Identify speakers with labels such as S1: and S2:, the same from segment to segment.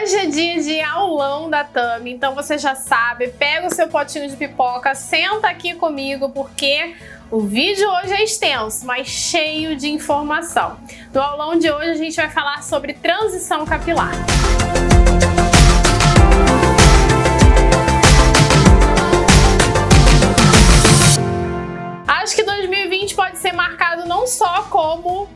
S1: Hoje é dia de aulão da Tami, então você já sabe, pega o seu potinho de pipoca, senta aqui comigo porque o vídeo hoje é extenso, mas cheio de informação. No aulão de hoje a gente vai falar sobre transição capilar. Acho que 2020 pode ser marcado não só como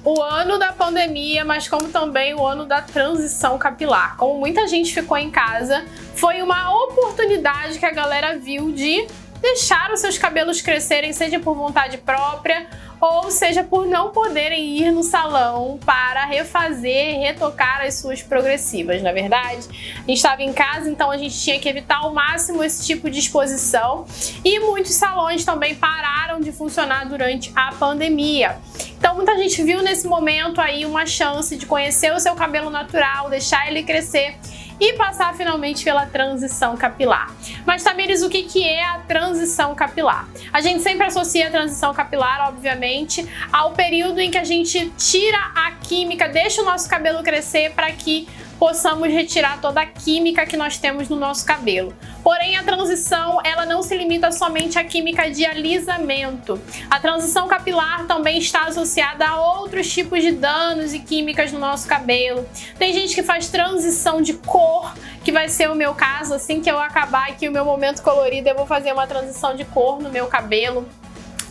S1: o ano da pandemia, mas como também o ano da transição capilar. Como muita gente ficou em casa, foi uma oportunidade que a galera viu de deixar os seus cabelos crescerem, seja por vontade própria ou seja por não poderem ir no salão para refazer, retocar as suas progressivas, na verdade. A gente estava em casa, então a gente tinha que evitar ao máximo esse tipo de exposição e muitos salões também pararam de funcionar durante a pandemia. Então muita gente viu nesse momento aí uma chance de conhecer o seu cabelo natural, deixar ele crescer e passar finalmente pela transição capilar. Mas, Tamires, o que é a transição capilar? A gente sempre associa a transição capilar, obviamente, ao período em que a gente tira a química, deixa o nosso cabelo crescer para que possamos retirar toda a química que nós temos no nosso cabelo. Porém, a transição, ela não se limita somente à química de alisamento. A transição capilar também está associada a outros tipos de danos e químicas no nosso cabelo. Tem gente que faz transição de cor, que vai ser o meu caso. Assim que eu acabar aqui o meu momento colorido, eu vou fazer uma transição de cor no meu cabelo.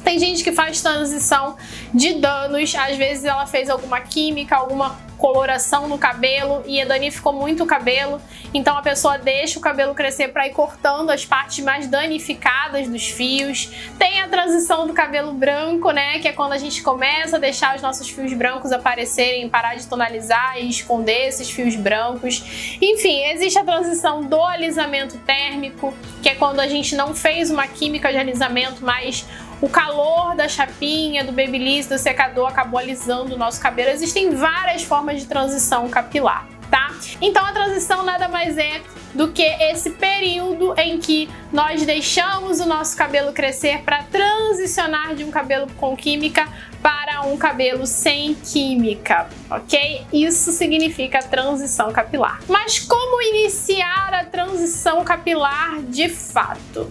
S1: Tem gente que faz transição de danos, às vezes ela fez alguma química, alguma coloração no cabelo e danificou muito o cabelo, então a pessoa deixa o cabelo crescer para ir cortando as partes mais danificadas dos fios. Tem a transição do cabelo branco, né, que é quando a gente começa a deixar os nossos fios brancos aparecerem, parar de tonalizar e esconder esses fios brancos. Enfim, existe a transição do alisamento térmico, que é quando a gente não fez uma química de alisamento, mas o calor da chapinha, do babyliss, do secador acabou alisando o nosso cabelo. Existem várias formas de transição capilar, tá? Então a transição nada mais é do que esse período em que nós deixamos o nosso cabelo crescer para transicionar de um cabelo com química para um cabelo sem química, ok? Isso significa transição capilar. Mas como iniciar a transição capilar de fato?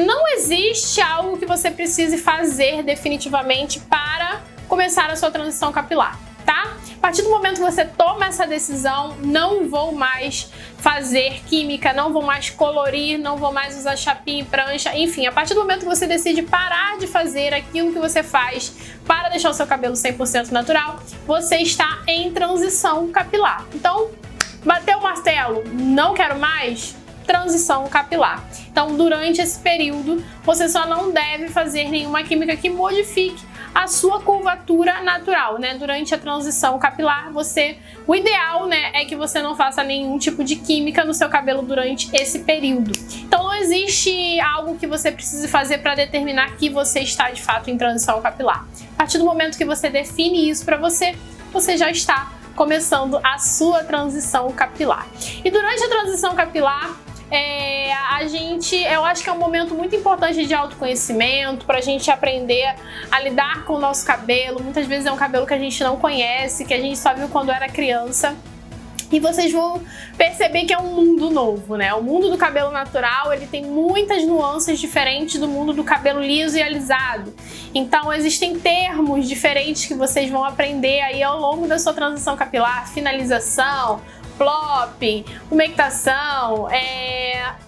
S1: Não existe algo que você precise fazer definitivamente para começar a sua transição capilar, tá? A partir do momento que você toma essa decisão, não vou mais fazer química, não vou mais colorir, não vou mais usar chapinha e prancha, enfim, a partir do momento que você decide parar de fazer aquilo que você faz para deixar o seu cabelo 100% natural, você está em transição capilar. Então, bateu o martelo, não quero mais? Transição capilar. Então, durante esse período, você só não deve fazer nenhuma química que modifique a sua curvatura natural, né? Durante a transição capilar, o ideal, né, é que você não faça nenhum tipo de química no seu cabelo durante esse período. Então, não existe algo que você precise fazer para determinar que você está de fato em transição capilar. A partir do momento que você define isso para você, você já está começando a sua transição capilar. E durante a transição capilar, eu acho que é um momento muito importante de autoconhecimento, pra gente aprender a lidar com o nosso cabelo. Muitas vezes é um cabelo que a gente não conhece, que a gente só viu quando era criança. E vocês vão perceber que é um mundo novo, né? O mundo do cabelo natural, ele tem muitas nuances diferentes do mundo do cabelo liso e alisado. Então, existem termos diferentes que vocês vão aprender aí ao longo da sua transição capilar, finalização, plopping, umectação,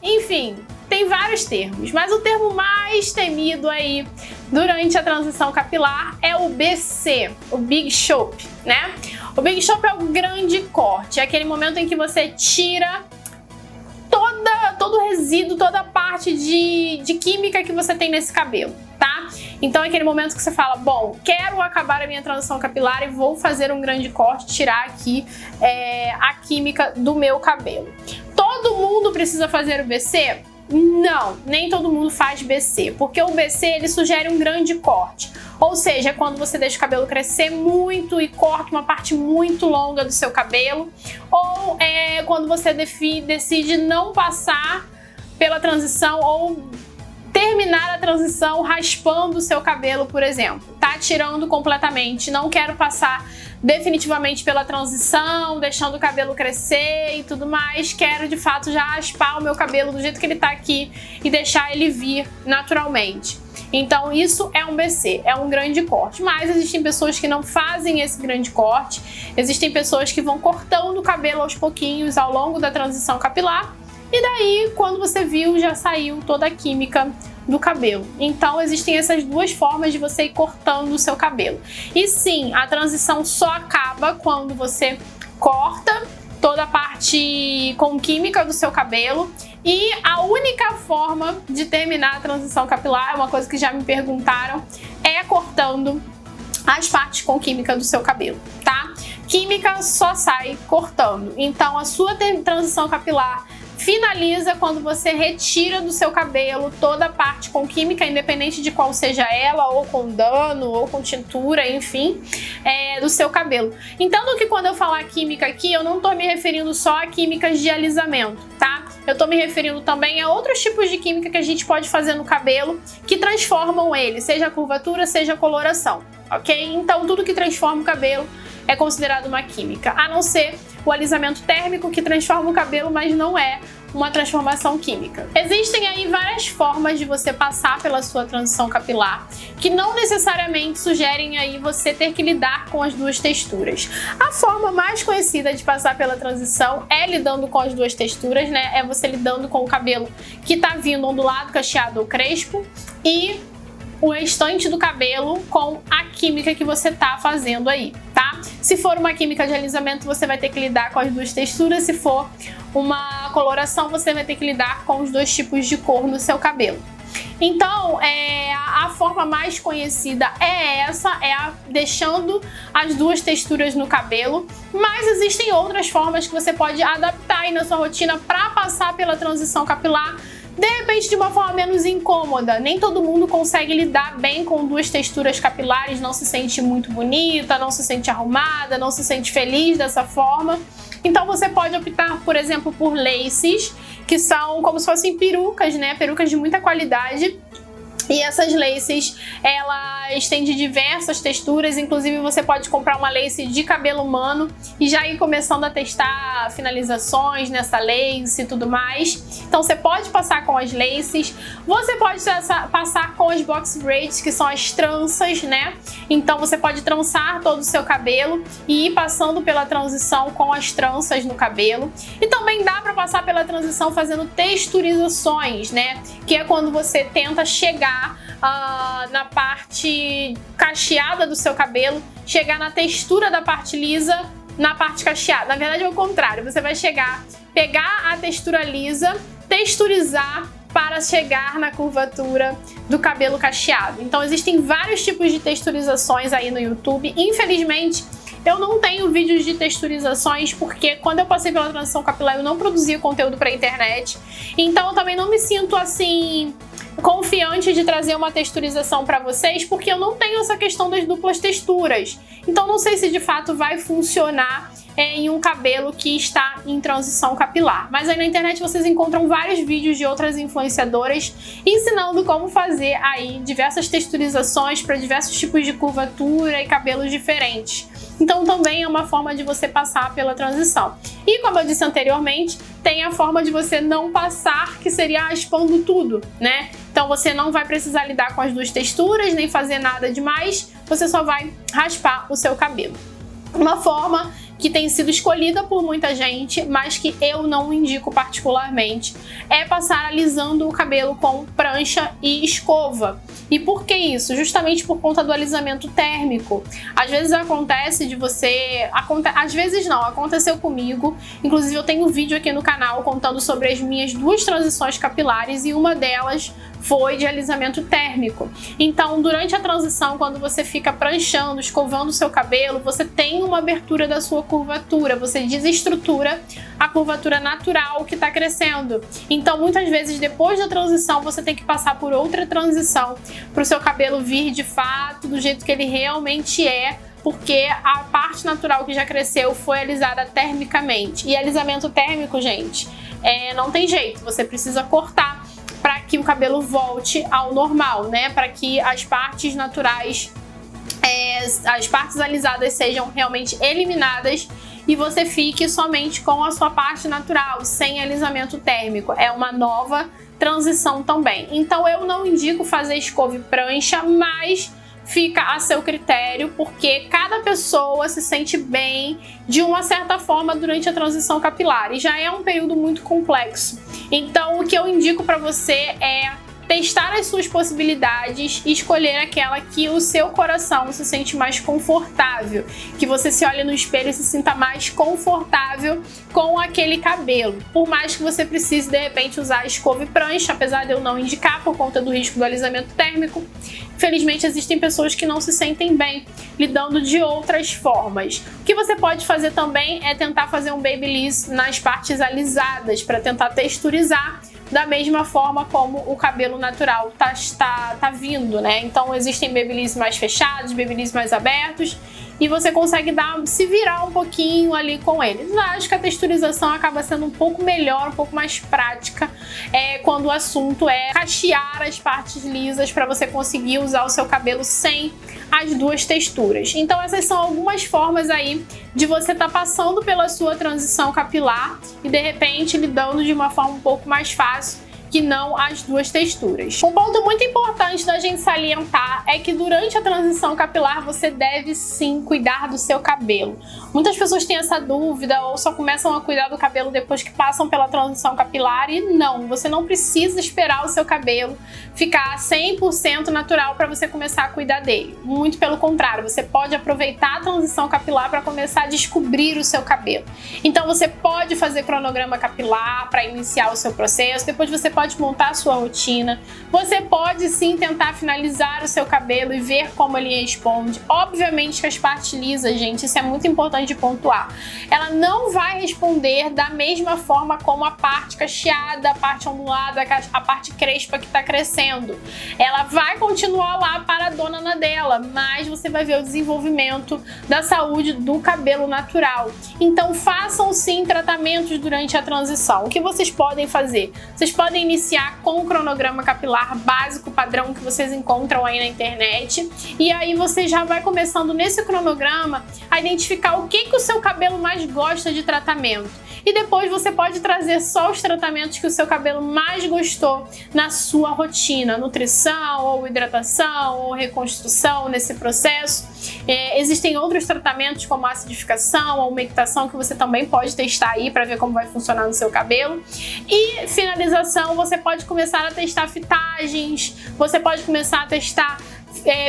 S1: enfim, tem vários termos, mas o termo mais temido aí durante a transição capilar é o BC, o Big Chop, né? O Big Chop é o grande corte, é aquele momento em que você tira todo o resíduo, toda a parte de química que você tem nesse cabelo, tá? Então é aquele momento que você fala, bom, quero acabar a minha transição capilar e vou fazer um grande corte, tirar aqui a química do meu cabelo. Todo mundo precisa fazer o BC? Não, nem todo mundo faz BC, porque o BC ele sugere um grande corte. Ou seja, quando você deixa o cabelo crescer muito e corta uma parte muito longa do seu cabelo, ou quando você decide não passar pela transição ou terminar a transição raspando o seu cabelo, por exemplo. Tá tirando completamente, não quero passar definitivamente pela transição, deixando o cabelo crescer e tudo mais. Quero de fato já raspar o meu cabelo do jeito que ele tá aqui e deixar ele vir naturalmente. Então isso é um BC, é um grande corte. Mas existem pessoas que não fazem esse grande corte, existem pessoas que vão cortando o cabelo aos pouquinhos ao longo da transição capilar. E daí, quando você viu, já saiu toda a química do cabelo. Então, existem essas duas formas de você ir cortando o seu cabelo. E sim, a transição só acaba quando você corta toda a parte com química do seu cabelo. E a única forma de terminar a transição capilar, é uma coisa que já me perguntaram, é cortando as partes com química do seu cabelo, tá? Química só sai cortando. Então, a sua transição capilar finaliza quando você retira do seu cabelo toda a parte com química, independente de qual seja ela, ou com dano, ou com tintura, enfim, do seu cabelo. Entendo que quando eu falar química aqui, eu não tô me referindo só a químicas de alisamento, tá? Eu tô me referindo também a outros tipos de química que a gente pode fazer no cabelo que transformam ele, seja a curvatura, seja a coloração, ok? Então, tudo que transforma o cabelo é considerado uma química, a não ser o alisamento térmico, que transforma o cabelo, mas não é uma transformação química. Existem aí várias formas de você passar pela sua transição capilar, que não necessariamente sugerem aí você ter que lidar com as duas texturas. A forma mais conhecida de passar pela transição é lidando com as duas texturas, né? É você lidando com o cabelo que tá vindo ondulado, cacheado ou crespo, e o restante do cabelo com a química que você tá fazendo aí, tá? Se for uma química de alisamento, você vai ter que lidar com as duas texturas. Se for uma coloração, você vai ter que lidar com os dois tipos de cor no seu cabelo. Então, a forma mais conhecida é essa, deixando as duas texturas no cabelo, mas existem outras formas que você pode adaptar aí na sua rotina para passar pela transição capilar, de repente de uma forma menos incômoda. Nem todo mundo consegue lidar bem com duas texturas capilares, não se sente muito bonita, não se sente arrumada, não se sente feliz dessa forma. Então você pode optar, por exemplo, por laces, que são como se fossem perucas, né? Perucas de muita qualidade. E essas laces, elas têm de diversas texturas, inclusive você pode comprar uma lace de cabelo humano e já ir começando a testar finalizações nessa lace e tudo mais. Então você pode passar com as laces, você pode passar com as box braids, que são as tranças, né? Então você pode trançar todo o seu cabelo e ir passando pela transição com as tranças no cabelo. E também dá para passar pela transição fazendo texturizações, né? Que é quando você tenta chegar na parte cacheada do seu cabelo, chegar na textura da parte lisa na parte cacheada. Na verdade é o contrário, você vai pegar a textura lisa, texturizar para chegar na curvatura do cabelo cacheado. Então existem vários tipos de texturizações aí no YouTube. Infelizmente, eu não tenho vídeos de texturizações, porque quando eu passei pela transição capilar eu não produzia conteúdo para a internet. Então eu também não me sinto assim confiante de trazer uma texturização para vocês, porque eu não tenho essa questão das duplas texturas. Então não sei se de fato vai funcionar em um cabelo que está em transição capilar. Mas aí na internet vocês encontram vários vídeos de outras influenciadoras ensinando como fazer aí diversas texturizações para diversos tipos de curvatura e cabelos diferentes. Então também é uma forma de você passar pela transição. E como eu disse anteriormente, tem a forma de você não passar, que seria raspando tudo, né? Então você não vai precisar lidar com as duas texturas, nem fazer nada demais, você só vai raspar o seu cabelo. Uma forma que tem sido escolhida por muita gente, mas que eu não indico particularmente, é passar alisando o cabelo com prancha e escova. E por que isso? Justamente por conta do alisamento térmico. Às vezes acontece de você... Às vezes não, aconteceu comigo. Inclusive eu tenho um vídeo aqui no canal contando sobre as minhas duas transições capilares e uma delas foi de alisamento térmico. Então, durante a transição, quando você fica pranchando, escovando o seu cabelo, você tem uma abertura da sua curvatura, você desestrutura a curvatura natural que está crescendo. Então, muitas vezes, depois da transição, você tem que passar por outra transição para o seu cabelo vir de fato do jeito que ele realmente é, porque a parte natural que já cresceu foi alisada termicamente. E alisamento térmico, gente, não tem jeito, você precisa cortar para que o cabelo volte ao normal, né? Para que as partes naturais, as partes alisadas sejam realmente eliminadas e você fique somente com a sua parte natural, sem alisamento térmico. É uma nova transição também. Então eu não indico fazer escova e prancha, mas fica a seu critério, porque cada pessoa se sente bem de uma certa forma durante a transição capilar e já é um período muito complexo. Então o que eu indico para você é testar as suas possibilidades e escolher aquela que o seu coração se sente mais confortável, que você se olhe no espelho e se sinta mais confortável com aquele cabelo. Por mais que você precise de repente usar escova e prancha, apesar de eu não indicar por conta do risco do alisamento térmico, infelizmente existem pessoas que não se sentem bem lidando de outras formas. O que você pode fazer também é tentar fazer um babyliss nas partes alisadas para tentar texturizar da mesma forma como o cabelo natural tá vindo, né? Então existem babyliss mais fechados, babyliss mais abertos e você consegue se virar um pouquinho ali com eles. Eu acho que a texturização acaba sendo um pouco melhor, um pouco mais prática quando o assunto é cachear as partes lisas para você conseguir usar o seu cabelo sem as duas texturas. Então essas são algumas formas aí de você estar passando pela sua transição capilar e de repente lidando de uma forma um pouco mais fácil que não as duas texturas. Um ponto muito importante da gente salientar é que durante a transição capilar você deve sim cuidar do seu cabelo. Muitas pessoas têm essa dúvida ou só começam a cuidar do cabelo depois que passam pela transição capilar e não, você não precisa esperar o seu cabelo ficar 100% natural para você começar a cuidar dele. Muito pelo contrário, você pode aproveitar a transição capilar para começar a descobrir o seu cabelo. Então você pode fazer cronograma capilar para iniciar o seu processo, depois você pode montar a sua rotina, você pode sim tentar finalizar o seu cabelo e ver como ele responde. Obviamente que as partes lisas, gente, isso é muito importante de pontuar, ela não vai responder da mesma forma como a parte cacheada, a parte ondulada, a parte crespa que está crescendo. Ela vai continuar lá paradona na dela, mas você vai ver o desenvolvimento da saúde do cabelo natural. Então façam sim tratamentos durante a transição. O que vocês podem fazer? Vocês podem iniciar com o cronograma capilar básico, padrão que vocês encontram aí na internet, e aí você já vai começando nesse cronograma a identificar o que o seu cabelo mais gosta de tratamento. E depois você pode trazer só os tratamentos que o seu cabelo mais gostou na sua rotina, nutrição, ou hidratação, ou reconstrução nesse processo. Existem outros tratamentos como acidificação ou umectação que você também pode testar aí para ver como vai funcionar no seu cabelo. E finalização, você pode começar a testar fitagens, você pode começar a testar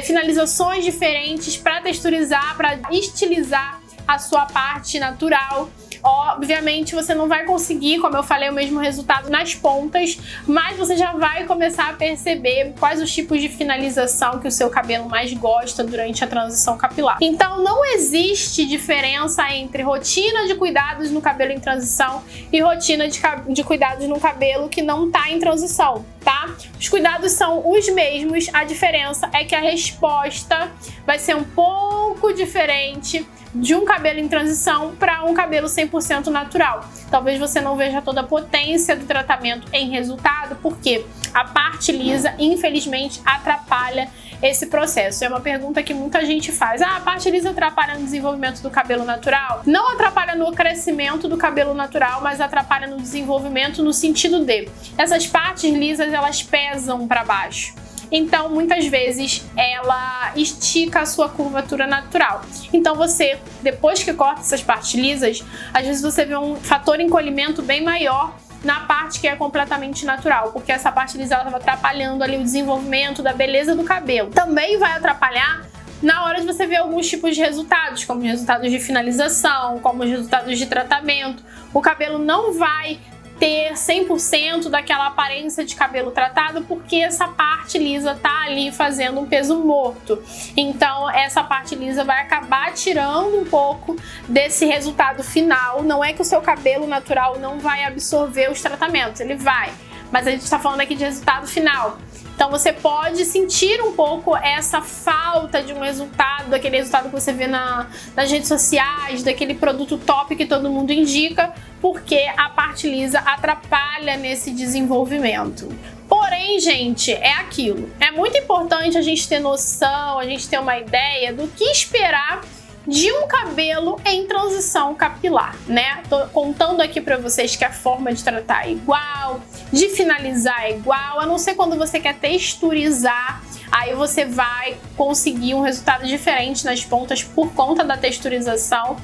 S1: finalizações diferentes para texturizar, para estilizar a sua parte natural. Obviamente você não vai conseguir, como eu falei, o mesmo resultado nas pontas, mas você já vai começar a perceber quais os tipos de finalização que o seu cabelo mais gosta durante a transição capilar. Então não existe diferença entre rotina de cuidados no cabelo em transição e rotina de cuidados no cabelo que não está em transição, tá? Os cuidados são os mesmos, a diferença é que a resposta vai ser um pouco diferente de um cabelo em transição para um cabelo 100% natural. Talvez você não veja toda a potência do tratamento em resultado, porque a parte lisa, infelizmente, atrapalha esse processo. É uma pergunta que muita gente faz. A parte lisa atrapalha no desenvolvimento do cabelo natural? Não atrapalha no crescimento do cabelo natural, mas atrapalha no desenvolvimento no sentido de essas partes lisas, elas pesam para baixo. Então, muitas vezes, ela estica a sua curvatura natural. Então, você, depois que corta essas partes lisas, às vezes você vê um fator encolhimento bem maior na parte que é completamente natural, porque essa parte lisa estava atrapalhando ali o desenvolvimento da beleza do cabelo. Também vai atrapalhar na hora de você ver alguns tipos de resultados, como os resultados de finalização, como os resultados de tratamento. O cabelo não vai ter 100% daquela aparência de cabelo tratado, porque essa parte lisa tá ali fazendo um peso morto. Então essa parte lisa vai acabar tirando um pouco desse resultado final. Não é que o seu cabelo natural não vai absorver os tratamentos, ele vai, mas a gente está falando aqui de resultado final. Então você pode sentir um pouco essa falta de um resultado, daquele resultado que você vê nas redes sociais, daquele produto top que todo mundo indica, porque a parte lisa atrapalha nesse desenvolvimento. Porém, gente, é aquilo. É muito importante a gente ter noção, a gente ter uma ideia do que esperar de um cabelo em transição capilar, né? Tô contando aqui pra vocês que a forma de tratar é igual, de finalizar é igual, a não ser quando você quer texturizar, aí você vai conseguir um resultado diferente nas pontas por conta da texturização,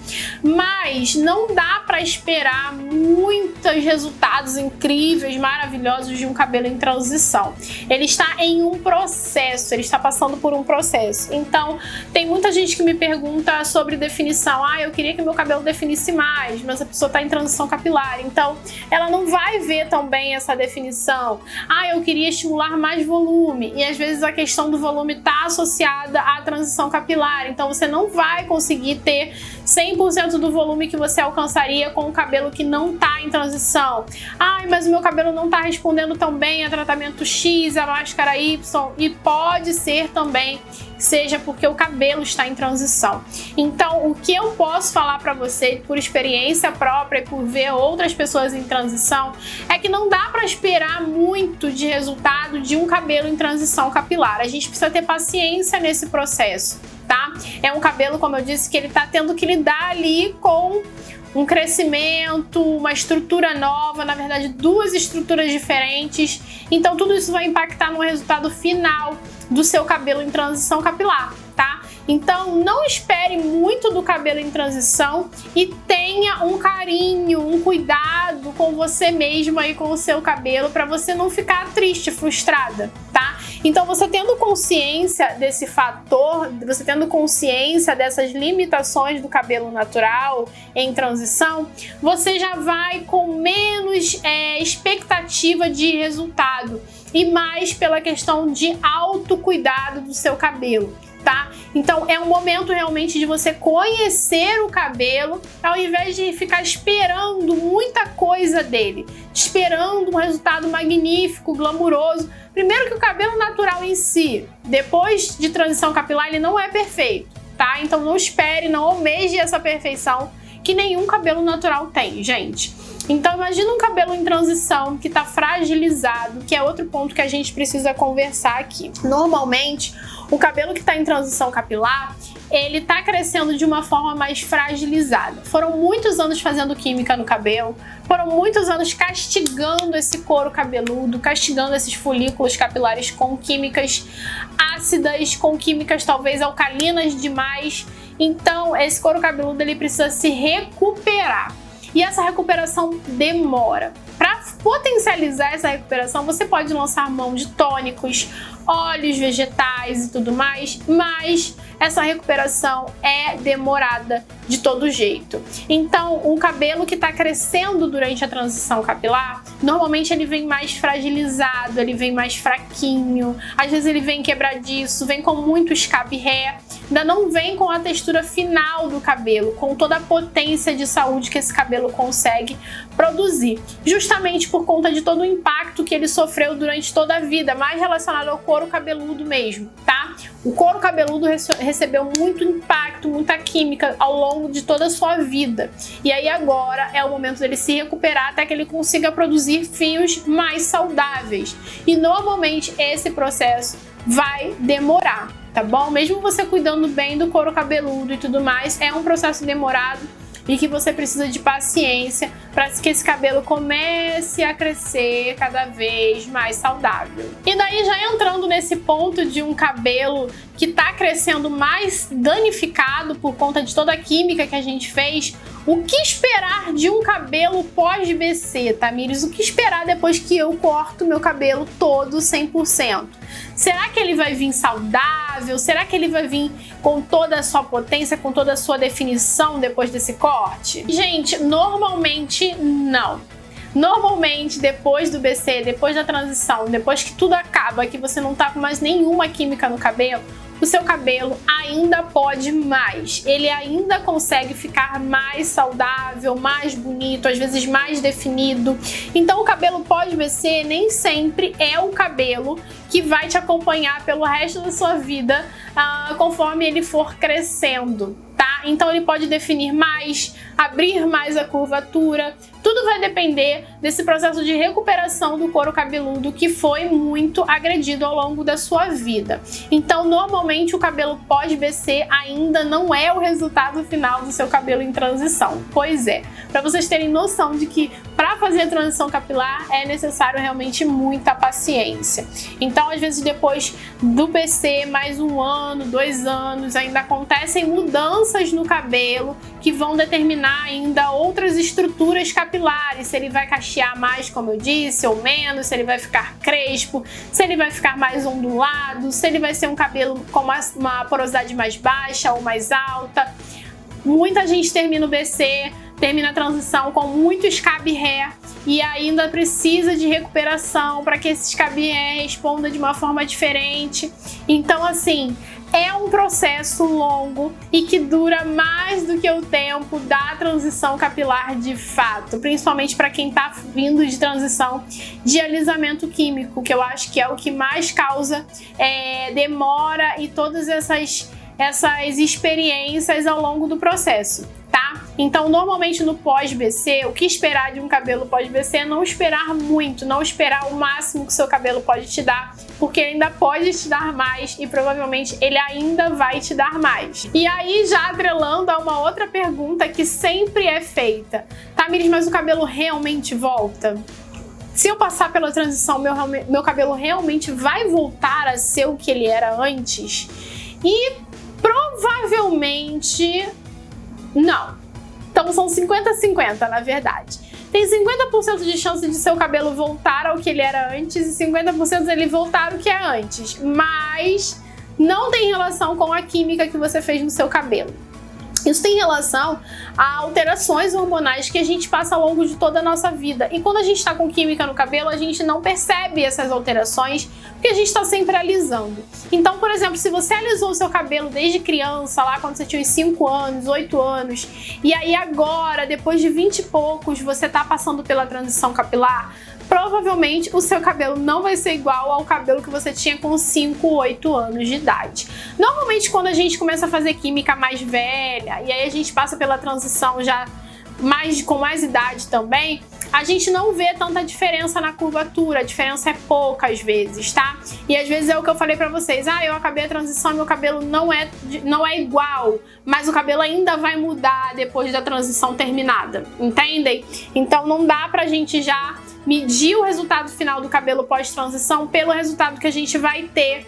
S1: mas não dá para esperar muitos resultados incríveis, maravilhosos de um cabelo em transição. Ele está em um processo, ele está passando por um processo. Então, tem muita gente que me pergunta sobre definição. Eu queria que meu cabelo definisse mais, mas a pessoa está em transição capilar, então ela não vai ver tão bem essa definição. Eu queria estimular mais volume, e às vezes a questão do volume está associada à transição capilar, então você não vai conseguir ter 100% do volume que você alcançaria com um cabelo que não está em transição. Mas o meu cabelo não está respondendo tão bem a tratamento X, a máscara Y, e pode ser também seja porque o cabelo está em transição. Então, o que eu posso falar para você por experiência própria e por ver outras pessoas em transição é que não dá para esperar muito de resultado de um cabelo em transição capilar. A gente precisa ter paciência nesse processo, tá? É um cabelo, como eu disse, que ele tá tendo que lidar ali com um crescimento, uma estrutura nova, na verdade duas estruturas diferentes, então tudo isso vai impactar no resultado final do seu cabelo em transição capilar, tá? Então não espere muito do cabelo em transição e tenha um carinho, um cuidado com você mesma e com o seu cabelo para você não ficar triste, frustrada, tá? Então você tendo consciência desse fator, você tendo consciência dessas limitações do cabelo natural em transição, você já vai com menos expectativa de resultado e mais pela questão de autocuidado do seu cabelo, tá? Então é um momento realmente de você conhecer o cabelo ao invés de ficar esperando muita coisa dele, esperando um resultado magnífico, glamuroso. Primeiro que o cabelo natural em si, depois de transição capilar, ele não é perfeito, tá? Então não espere, não almeje essa perfeição que nenhum cabelo natural tem, gente. Então imagina um cabelo em transição que está fragilizado, que é outro ponto que a gente precisa conversar aqui. Normalmente, o cabelo que está em transição capilar, ele está crescendo de uma forma mais fragilizada. Foram muitos anos fazendo química no cabelo, foram muitos anos castigando esse couro cabeludo, castigando esses folículos capilares com químicas ácidas, com químicas talvez alcalinas demais. Então esse couro cabeludo ele precisa se recuperar. E essa recuperação demora. Para potencializar essa recuperação, você pode lançar mão de tônicos, óleos vegetais e tudo mais, mas essa recuperação é demorada de todo jeito. Então, o cabelo que está crescendo durante a transição capilar, normalmente ele vem mais fragilizado, ele vem mais fraquinho, às vezes ele vem quebradiço, vem com muito escape-ré, ainda não vem com a textura final do cabelo, com toda a potência de saúde que esse cabelo consegue produzir, justamente por conta de todo o impacto que ele sofreu durante toda a vida, mais relacionado ao couro cabeludo mesmo, tá? O couro cabeludo recebeu muito impacto, muita química ao longo de toda a sua vida, e aí agora é o momento dele se recuperar até que ele consiga produzir fios mais saudáveis, e normalmente esse processo vai demorar, tá bom? Mesmo você cuidando bem do couro cabeludo e tudo mais, é um processo demorado e que você precisa de paciência para que esse cabelo comece a crescer cada vez mais saudável. E daí, já entrando nesse ponto de um cabelo que está crescendo mais danificado por conta de toda a química que a gente fez, o que esperar de um cabelo pós-BC, Tamires? O que esperar depois que eu corto meu cabelo todo 100%? Será que ele vai vir saudável? Será que ele vai vir com toda a sua potência, com toda a sua definição depois desse corte? Gente, normalmente não. Normalmente, depois do BC, depois da transição, depois que tudo acaba, que você não tá com mais nenhuma química no cabelo, o seu cabelo ainda pode mais, ele ainda consegue ficar mais saudável, mais bonito, às vezes mais definido. Então o cabelo pós-BC nem sempre é o cabelo que vai te acompanhar pelo resto da sua vida, conforme ele for crescendo, tá? Então ele pode definir mais, abrir mais a curvatura. Tudo vai depender desse processo de recuperação do couro cabeludo que foi muito agredido ao longo da sua vida. Então, normalmente o cabelo pós-BC ainda não é o resultado final do seu cabelo em transição. Pois é, para vocês terem noção de que para fazer a transição capilar é necessário realmente muita paciência. Então, às vezes depois do BC, mais 1 ano, 2 anos, ainda acontecem mudanças no cabelo que vão determinar ainda outras estruturas capilares, se ele vai cachear mais, como eu disse, ou menos, se ele vai ficar crespo, se ele vai ficar mais ondulado, se ele vai ser um cabelo com uma porosidade mais baixa ou mais alta. Muita gente termina o BC, termina a transição com muito scab hair e ainda precisa de recuperação para que esse scab hair responda de uma forma diferente. Então, assim, é um processo longo e que dura mais do que o tempo da transição capilar de fato, principalmente para quem está vindo de transição de alisamento químico, que eu acho que é o que mais causa demora e todas essas experiências ao longo do processo, tá? Então, normalmente no pós-BC, o que esperar de um cabelo pós-BC é não esperar muito, não esperar o máximo que o seu cabelo pode te dar, porque ele ainda pode te dar mais e provavelmente ele ainda vai te dar mais. E aí, já atrelando a uma outra pergunta que sempre é feita: Tamires, mas o cabelo realmente volta? Se eu passar pela transição, meu cabelo realmente vai voltar a ser o que ele era antes? E provavelmente não. Então são 50-50 na verdade. Tem 50% de chance de seu cabelo voltar ao que ele era antes e 50% de ele voltar ao que é antes. Mas não tem relação com a química que você fez no seu cabelo. Isso tem relação a alterações hormonais que a gente passa ao longo de toda a nossa vida. E quando a gente está com química no cabelo, a gente não percebe essas alterações, porque a gente está sempre alisando. Então, por exemplo, se você alisou o seu cabelo desde criança, lá quando você tinha uns 5 anos, 8 anos, e aí agora, depois de 20 e poucos, você está passando pela transição capilar, provavelmente o seu cabelo não vai ser igual ao cabelo que você tinha com 5, 8 anos de idade. Normalmente, quando a gente começa a fazer química mais velha, e aí a gente passa pela transição já com mais idade também, a gente não vê tanta diferença na curvatura, a diferença é pouca às vezes, tá? E às vezes é o que eu falei pra vocês, eu acabei a transição e meu cabelo não é igual, mas o cabelo ainda vai mudar depois da transição terminada, entendem? Então não dá pra gente já medir o resultado final do cabelo pós-transição pelo resultado que a gente vai ter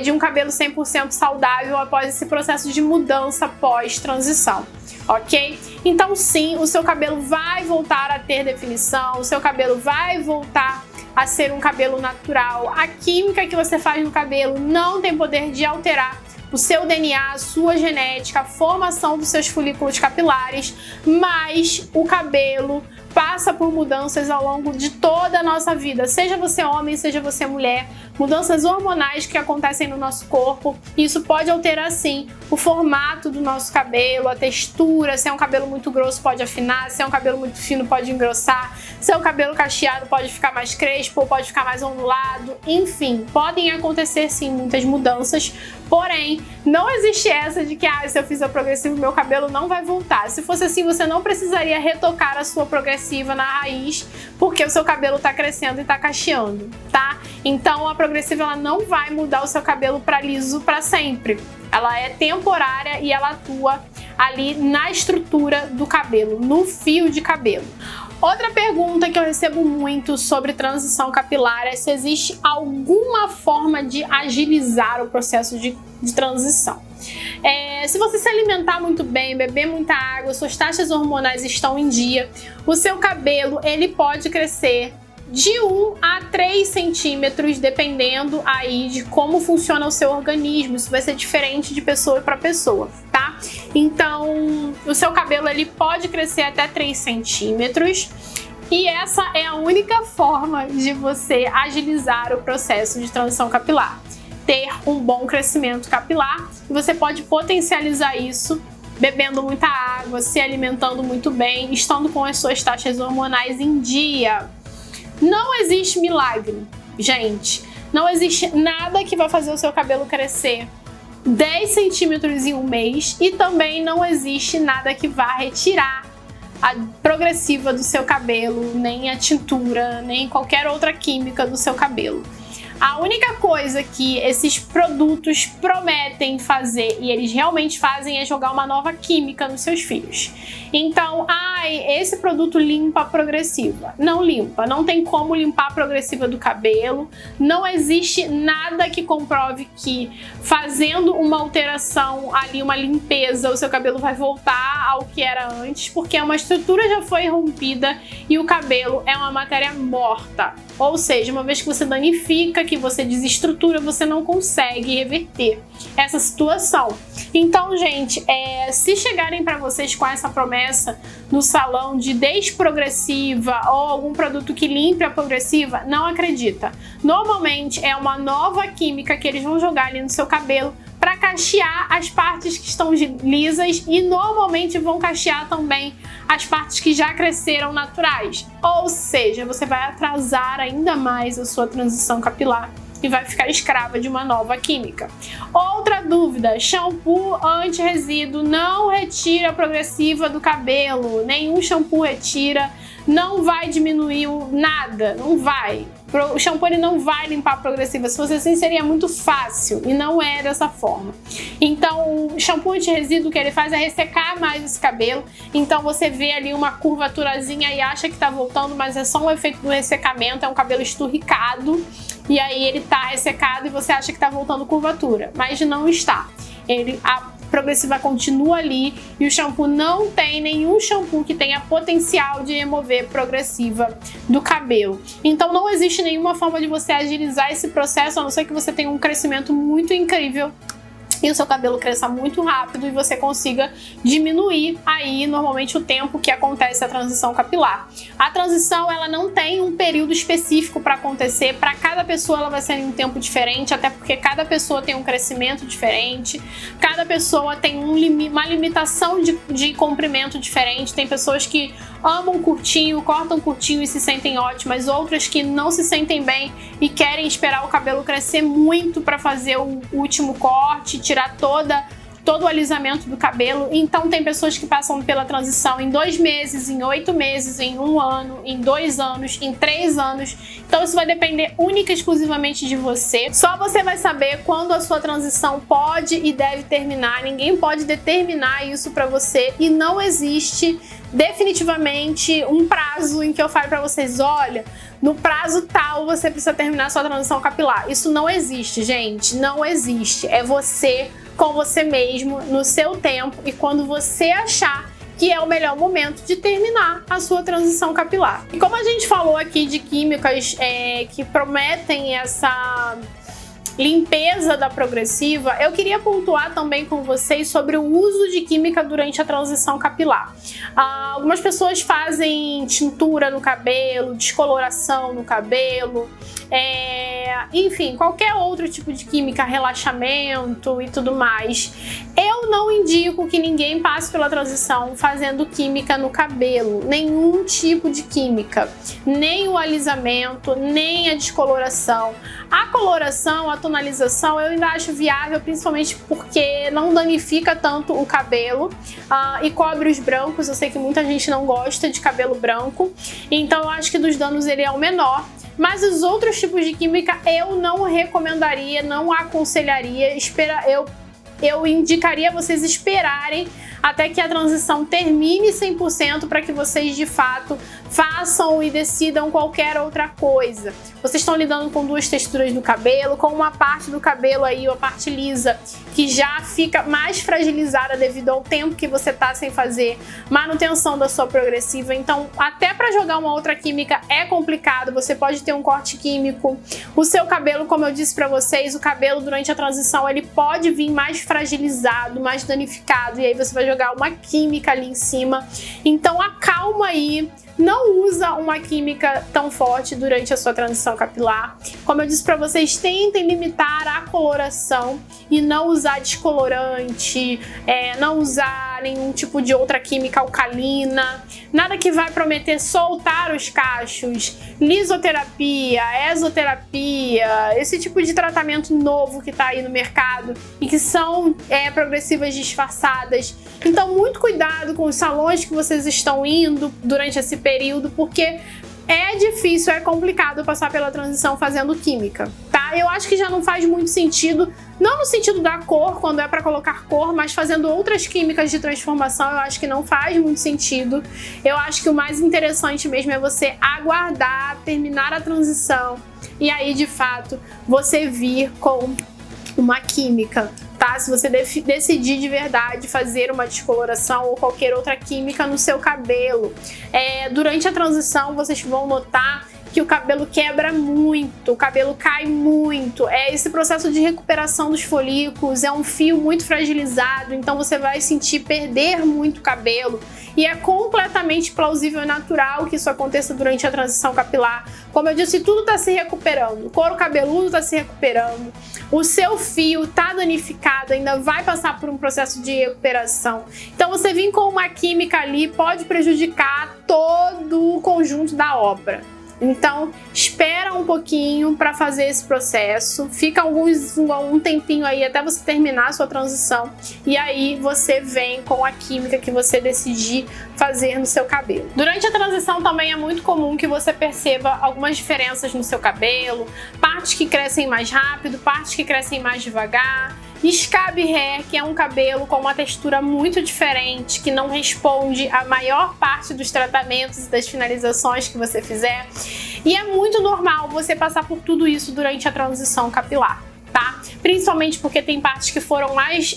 S1: de um cabelo 100% saudável após esse processo de mudança pós-transição, ok? Então sim, o seu cabelo vai voltar a ter definição, o seu cabelo vai voltar a ser um cabelo natural. A química que você faz no cabelo não tem poder de alterar o seu DNA, a sua genética, a formação dos seus folículos capilares, mas o cabelo passa por mudanças ao longo de toda a nossa vida, seja você homem, seja você mulher, mudanças hormonais que acontecem no nosso corpo. Isso pode alterar sim o formato do nosso cabelo, a textura, se é um cabelo muito grosso pode afinar, se é um cabelo muito fino pode engrossar, se é um cabelo cacheado pode ficar mais crespo ou pode ficar mais ondulado, enfim, podem acontecer sim muitas mudanças, porém não existe essa de que se eu fizer progressivo meu cabelo não vai voltar. Se fosse assim, você não precisaria retocar a sua progressiva na raiz, porque o seu cabelo tá crescendo e tá cacheando, tá? Então a progressiva ela não vai mudar o seu cabelo para liso para sempre. Ela é temporária e ela atua ali na estrutura do cabelo, no fio de cabelo. Outra pergunta que eu recebo muito sobre transição capilar é se existe alguma forma de agilizar o processo de transição. Se você se alimentar muito bem, beber muita água, suas taxas hormonais estão em dia, o seu cabelo ele pode crescer de 1 a 3 centímetros, dependendo aí de como funciona o seu organismo. Isso vai ser diferente de pessoa para pessoa, tá? Então, o seu cabelo ele pode crescer até 3 centímetros e essa é a única forma de você agilizar o processo de transição capilar. Ter um bom crescimento capilar, e você pode potencializar isso bebendo muita água, se alimentando muito bem, estando com as suas taxas hormonais em dia. Não existe milagre, gente. Não existe nada que vai fazer o seu cabelo crescer 10 centímetros em um mês e também não existe nada que vá retirar a progressiva do seu cabelo, nem a tintura, nem qualquer outra química do seu cabelo. A única coisa que esses produtos prometem fazer, e eles realmente fazem, é jogar uma nova química nos seus fios. Então, esse produto limpa a progressiva. Não limpa, não tem como limpar a progressiva do cabelo. Não existe nada que comprove que fazendo uma alteração ali, uma limpeza, o seu cabelo vai voltar ao que era antes, porque uma estrutura já foi rompida e o cabelo é uma matéria morta. Ou seja, uma vez que você danifica, que você desestrutura, você não consegue reverter essa situação. Então, gente, se chegarem para vocês com essa promessa no salão de desprogressiva ou algum produto que limpe a progressiva, não acredita. Normalmente é uma nova química que eles vão jogar ali no seu cabelo para cachear as partes que estão lisas e normalmente vão cachear também as partes que já cresceram naturais. Ou seja, você vai atrasar ainda mais a sua transição capilar e vai ficar escrava de uma nova química. Outra dúvida: shampoo anti-resíduo não retira a progressiva do cabelo, nenhum shampoo retira, não vai diminuir nada, não vai. O shampoo ele não vai limpar a progressiva. Se fosse assim, seria muito fácil e não é dessa forma. Então, o shampoo anti-resíduo que ele faz é ressecar mais esse cabelo. Então, você vê ali uma curvaturazinha e acha que tá voltando, mas é só um efeito do ressecamento, é um cabelo esturricado. E aí ele tá ressecado e você acha que tá voltando curvatura, mas não está. A progressiva continua ali e o shampoo não tem nenhum shampoo que tenha potencial de remover progressiva do cabelo. Então não existe nenhuma forma de você agilizar esse processo, a não ser que você tenha um crescimento muito incrível e o seu cabelo cresça muito rápido e você consiga diminuir aí normalmente o tempo que acontece a transição capilar. A transição ela não tem um período específico para acontecer, para cada pessoa ela vai ser em um tempo diferente, até porque cada pessoa tem um crescimento diferente, cada pessoa tem uma limitação de comprimento diferente. Tem pessoas que amam curtinho, cortam curtinho e se sentem ótimas, outras que não se sentem bem e querem esperar o cabelo crescer muito para fazer o último corte, tirar todo o alisamento do cabelo. Então tem pessoas que passam pela transição em 2 meses, em 8 meses, em 1 ano, em 2 anos, em 3 anos. Então isso vai depender única e exclusivamente de você. Só você vai saber quando a sua transição pode e deve terminar. Ninguém pode determinar isso pra você e não existe definitivamente um prazo em que eu falo pra vocês: olha, no prazo tal você precisa terminar a sua transição capilar. Isso não existe, gente, não existe. É você com você mesmo, no seu tempo e quando você achar que é o melhor momento de terminar a sua transição capilar. E como a gente falou aqui de químicas que prometem essa limpeza da progressiva, eu queria pontuar também com vocês sobre o uso de química durante a transição capilar. Algumas pessoas fazem tintura no cabelo, descoloração no cabelo, enfim, qualquer outro tipo de química, relaxamento e tudo mais. Eu não indico que ninguém passe pela transição fazendo química no cabelo, nenhum tipo de química, nem o alisamento, nem a descoloração. A coloração, a tonalização, eu ainda acho viável, principalmente porque não danifica tanto o cabelo e cobre os brancos. Eu sei que muita gente não gosta de cabelo branco, então eu acho que dos danos ele é o menor. Mas os outros tipos de química eu não recomendaria, não aconselharia. Eu indicaria vocês esperarem até que a transição termine 100% para que vocês de fato façam e decidam qualquer outra coisa. Vocês estão lidando com 2 texturas do cabelo, com uma parte do cabelo aí, a parte lisa, que já fica mais fragilizada devido ao tempo que você tá sem fazer manutenção da sua progressiva. Então, até para jogar uma outra química é complicado, você pode ter um corte químico. O seu cabelo, como eu disse para vocês, o cabelo durante a transição ele pode vir mais fragilizado, mais danificado, e aí você vai jogar uma química ali em cima. Então, acalma aí. Não usa uma química tão forte durante a sua transição capilar. Como eu disse para vocês, tentem limitar a coloração e não usar descolorante, não usar nenhum tipo de outra química alcalina, nada que vai prometer soltar os cachos, lisoterapia, exoterapia, esse tipo de tratamento novo que tá aí no mercado e que são progressivas disfarçadas. Então, muito cuidado com os salões que vocês estão indo durante esse período, porque é difícil, é complicado passar pela transição fazendo química, tá? Eu acho que já não faz muito sentido, não no sentido da cor, quando é para colocar cor, mas fazendo outras químicas de transformação, eu acho que não faz muito sentido. Eu acho que o mais interessante mesmo é você aguardar, terminar a transição e aí, de fato, você vir com uma química, tá? Se você decidir de verdade fazer uma descoloração ou qualquer outra química no seu cabelo. Durante a transição, vocês vão notar que o cabelo quebra muito, o cabelo cai muito. Esse processo de recuperação dos folículos é um fio muito fragilizado, então você vai sentir perder muito cabelo. E é completamente plausível e natural que isso aconteça durante a transição capilar. Como eu disse, tudo está se recuperando, o couro cabeludo está se recuperando, o seu fio está danificado, ainda vai passar por um processo de recuperação. Então você vir com uma química ali pode prejudicar todo o conjunto da obra. Então, espera um pouquinho para fazer esse processo, fica um tempinho aí até você terminar a sua transição e aí você vem com a química que você decidir fazer no seu cabelo. Durante a transição também é muito comum que você perceba algumas diferenças no seu cabelo, partes que crescem mais rápido, partes que crescem mais devagar. Scab Hair, que é um cabelo com uma textura muito diferente, que não responde à maior parte dos tratamentos e das finalizações que você fizer. E é muito normal você passar por tudo isso durante a transição capilar, tá? Principalmente porque tem partes que foram mais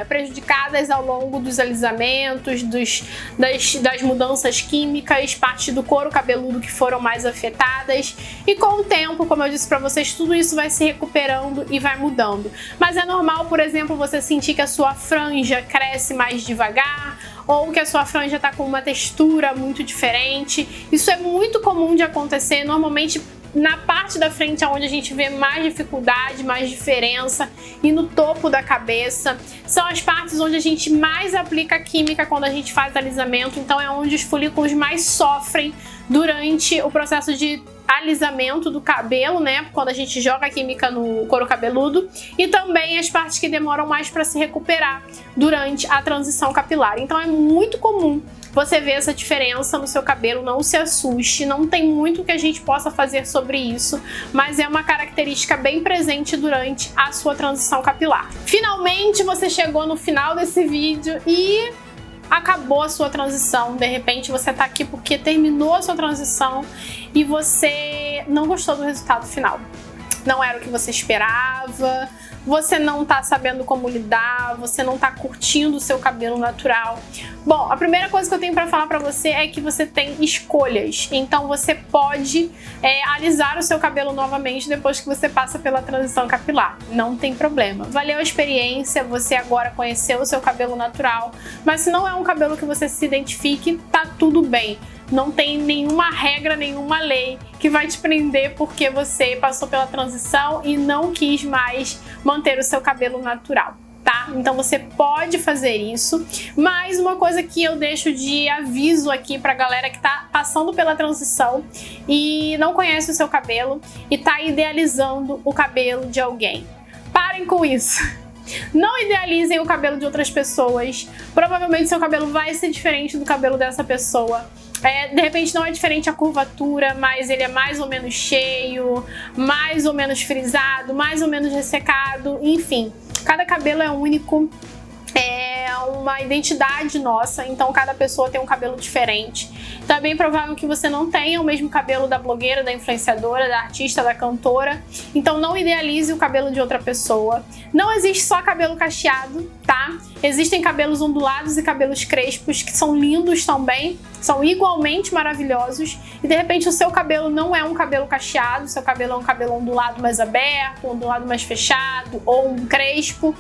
S1: prejudicadas ao longo dos alisamentos, das mudanças químicas, partes do couro cabeludo que foram mais afetadas. E com o tempo, como eu disse pra vocês, tudo isso vai se recuperando e vai mudando. Mas é normal, por exemplo, você sentir que a sua franja cresce mais devagar, ou que a sua franja tá com uma textura muito diferente. Isso é muito comum de acontecer, normalmente na parte da frente é onde a gente vê mais dificuldade, mais diferença, e no topo da cabeça são as partes onde a gente mais aplica química quando a gente faz alisamento, então é onde os folículos mais sofrem durante o processo de alisamento do cabelo, né, quando a gente joga a química no couro cabeludo, e também as partes que demoram mais para se recuperar durante a transição capilar. Então é muito comum você ver essa diferença no seu cabelo, não se assuste, não tem muito que a gente possa fazer sobre isso, mas é uma característica bem presente durante a sua transição capilar. Finalmente você chegou no final desse vídeo e acabou a sua transição. De repente você tá aqui porque terminou a sua transição e você não gostou do resultado final. Não era o que você esperava, você não tá sabendo como lidar, você não tá curtindo o seu cabelo natural. Bom, a primeira coisa que eu tenho pra falar pra você é que você tem escolhas. Então você pode alisar o seu cabelo novamente depois que você passa pela transição capilar. Não tem problema. Valeu a experiência, você agora conheceu o seu cabelo natural. Mas se não é um cabelo que você se identifique, tá tudo bem. Não tem nenhuma regra, nenhuma lei que vai te prender porque você passou pela transição e não quis mais manter o seu cabelo natural, tá? Então você pode fazer isso, mas uma coisa que eu deixo de aviso aqui pra galera que tá passando pela transição e não conhece o seu cabelo e tá idealizando o cabelo de alguém. Parem com isso! Não idealizem o cabelo de outras pessoas. Provavelmente seu cabelo vai ser diferente do cabelo dessa pessoa. De repente não é diferente a curvatura, mas ele é mais ou menos cheio, mais ou menos frisado, mais ou menos ressecado, enfim. Cada cabelo é único, é uma identidade nossa, então cada pessoa tem um cabelo diferente. Então é bem provável que você não tenha o mesmo cabelo da blogueira, da influenciadora, da artista, da cantora. Então não idealize o cabelo de outra pessoa. Não existe só cabelo cacheado, tá? Existem cabelos ondulados e cabelos crespos que são lindos também, são igualmente maravilhosos. E de repente o seu cabelo não é um cabelo cacheado, seu cabelo é um cabelo ondulado mais aberto, ondulado mais fechado ou um crespo.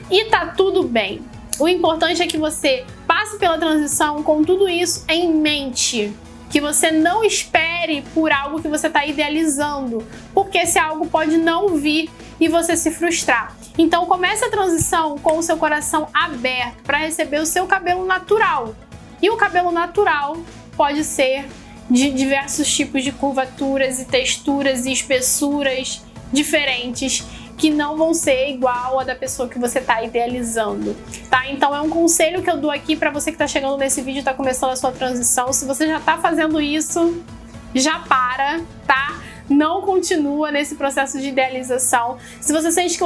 S1: E tá tudo bem. O importante é que você passe pela transição com tudo isso em mente. Que você não espere por algo que você está idealizando, porque esse algo pode não vir e você se frustrar. Então comece a transição com o seu coração aberto para receber o seu cabelo natural. E o cabelo natural pode ser de diversos tipos de curvaturas e texturas e espessuras diferentes. que não vão ser igual a da pessoa que você tá idealizando, tá? Então é um conselho que eu dou aqui pra você que tá chegando nesse vídeo e tá começando a sua transição. Se você já tá fazendo isso, já para, tá? Não continua nesse processo de idealização. Se você sente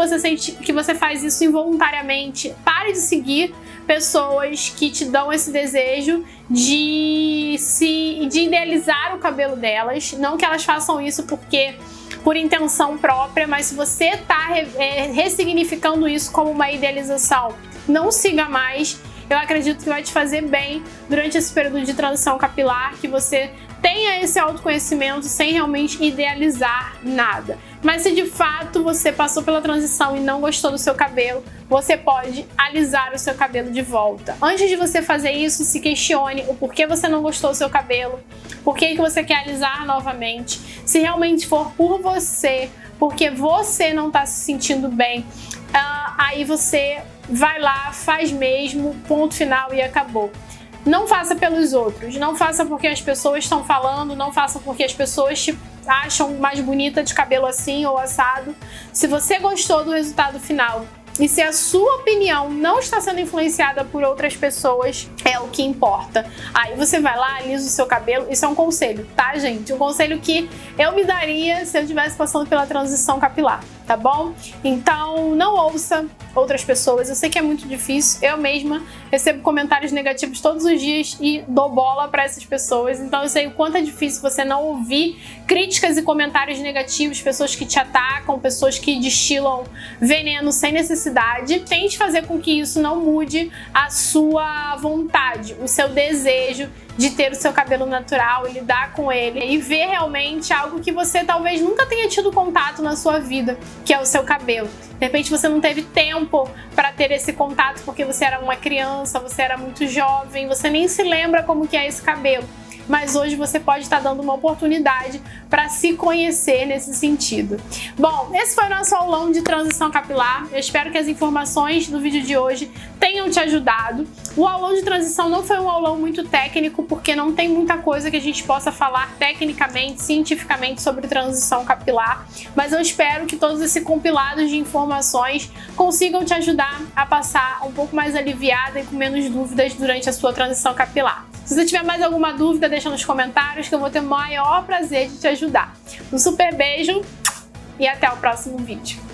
S1: que você faz isso involuntariamente, pare de seguir pessoas que te dão esse desejo de idealizar o cabelo delas. Não que elas façam isso por intenção própria, mas se você está ressignificando isso como uma idealização, não siga mais. Eu acredito que vai te fazer bem durante esse período de transição capilar, que você tenha esse autoconhecimento sem realmente idealizar nada. Mas se de fato você passou pela transição e não gostou do seu cabelo, você pode alisar o seu cabelo de volta. Antes de você fazer isso, se questione o porquê você não gostou do seu cabelo, por que você quer alisar novamente. Se realmente for por você, porque você não está se sentindo bem, aí você vai lá, faz mesmo, ponto final e acabou. Não faça pelos outros, não faça porque as pessoas estão falando, não faça porque as pessoas te acham mais bonita de cabelo assim ou assado. Se você gostou do resultado final e se a sua opinião não está sendo influenciada por outras pessoas, é o que importa. Aí você vai lá, alisa o seu cabelo. Isso é um conselho, tá, gente? Um conselho que eu me daria se eu estivesse passando pela transição capilar, tá bom? Então, não ouça outras pessoas. Eu sei que é muito difícil. Eu mesma recebo comentários negativos todos os dias e dou bola para essas pessoas. Então, eu sei o quanto é difícil você não ouvir críticas e comentários negativos, pessoas que te atacam, pessoas que destilam veneno sem necessidade. Tente fazer com que isso não mude a sua vontade, o seu desejo de ter o seu cabelo natural e lidar com ele e ver realmente algo que você talvez nunca tenha tido contato na sua vida, que é o seu cabelo. De repente você não teve tempo para ter esse contato porque você era uma criança, você era muito jovem, você nem se lembra como que é esse cabelo. Mas hoje você pode estar dando uma oportunidade para se conhecer nesse sentido. Bom, esse foi o nosso aulão de transição capilar. Eu espero que as informações do vídeo de hoje tenham te ajudado. O aulão de transição não foi um aulão muito técnico, porque não tem muita coisa que a gente possa falar tecnicamente, cientificamente sobre transição capilar, mas eu espero que todos esses compilados de informações consigam te ajudar a passar um pouco mais aliviada e com menos dúvidas durante a sua transição capilar. Se você tiver mais alguma dúvida, deixa nos comentários que eu vou ter o maior prazer de te ajudar. Um super beijo e até o próximo vídeo.